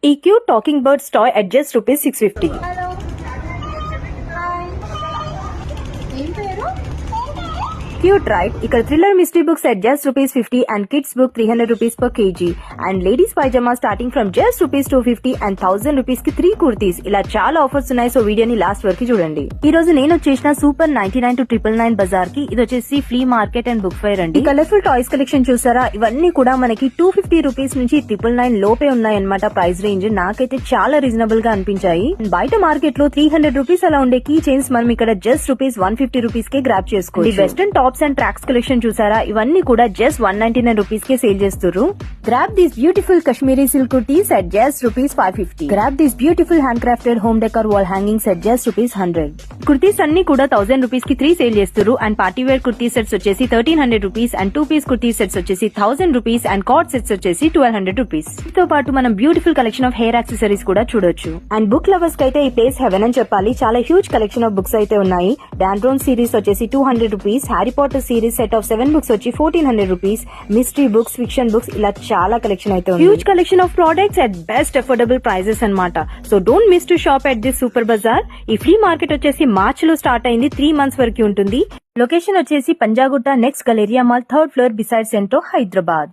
ఈ cute talking birds toy at just ₹650. Hello hi ఏం పేరు Cute, right? ఇక్కడ thriller mystery books at just ₹50 and kids book ₹300 per kg and ladies pajama starting from just ₹250 and ₹1000 కి 3 కుర్తీస్. ఇలా చాలా offers ఉన్నాయి. So వీడియోని last వరకు చూడండి. ఈ రోజు నేను వచ్చేసిన సూపర్ 99 to 999 బజార్ కి. ఇది వచ్చేసి free market and book fire అండి. కలర్ఫుల్ టాయ్స్ కలెక్షన్ చూసారా? ఇవన్నీ కూడా మనకి ₹250 నుంచి 999 లోపే ఉన్నాయన్నమాట ప్రైస్ రేంజ్. నాకైతే చాలా రీజనబుల్ గా అనిపించాయి. బయట మార్కెట్ లో ₹300 అలా ఉండే కీ చైన్స్ మనం ఇక్కడ జస్ట్ ₹150 కే గ్రాప్ చేసుకోవచ్చు. Western tops and tracks collection చూసారా? ఇవన్నీ కూడా జస్ట్ ₹199 కే సేల్ చేస్తారు. Grab these beautiful Kashmiri silk kurtis at just ₹550. Grab these beautiful hand crafted home decor wall hangings at just ₹100. Kurtis అన్ని కూడా ₹1000 కి 3 సేల్ చేస్తారు. And party wear kurti sets వచ్చేసి ₹1300 అండ్ 2 పీస్ కుర్తీ సెట్స్ వచ్చేసి ₹1000 అండ్ కార్డ్ సెట్స్ వచ్చేసి ₹1200. తో పాటు మనం beautiful collection of hair accessories కూడా చూడొచ్చు. అండ్ బుక్ లవర్స్ కి అయితే ఈ ప్లేస్ హెవెన్ అని చెప్పాలి. చాలా హ్యూజ్ కలెక్షన్ ఆఫ్ బుక్స్ అయితే ఉన్నాయి. డాన్ బ్రౌన్ సిరీస్ వచ్చేసి ₹200, Harry Potter series set of 7 books వచ్చి ₹1400, మిస్టరీ బుక్స్, ఫిక్షన్ బుక్స్, ఇలా చాలా కలెక్షన్ అయితే ఉంది. Huge collection of products at best affordable prices అన్నమాట. So don't miss to shop at this super bazaar. ఈ free market వచ్చేసి March లో start అయింది. 3 months వరకు ఉంటుంది. లొకేషన్ వచ్చేసి Panjagutta next Galleria mall 3rd floor beside Centro Hyderabad.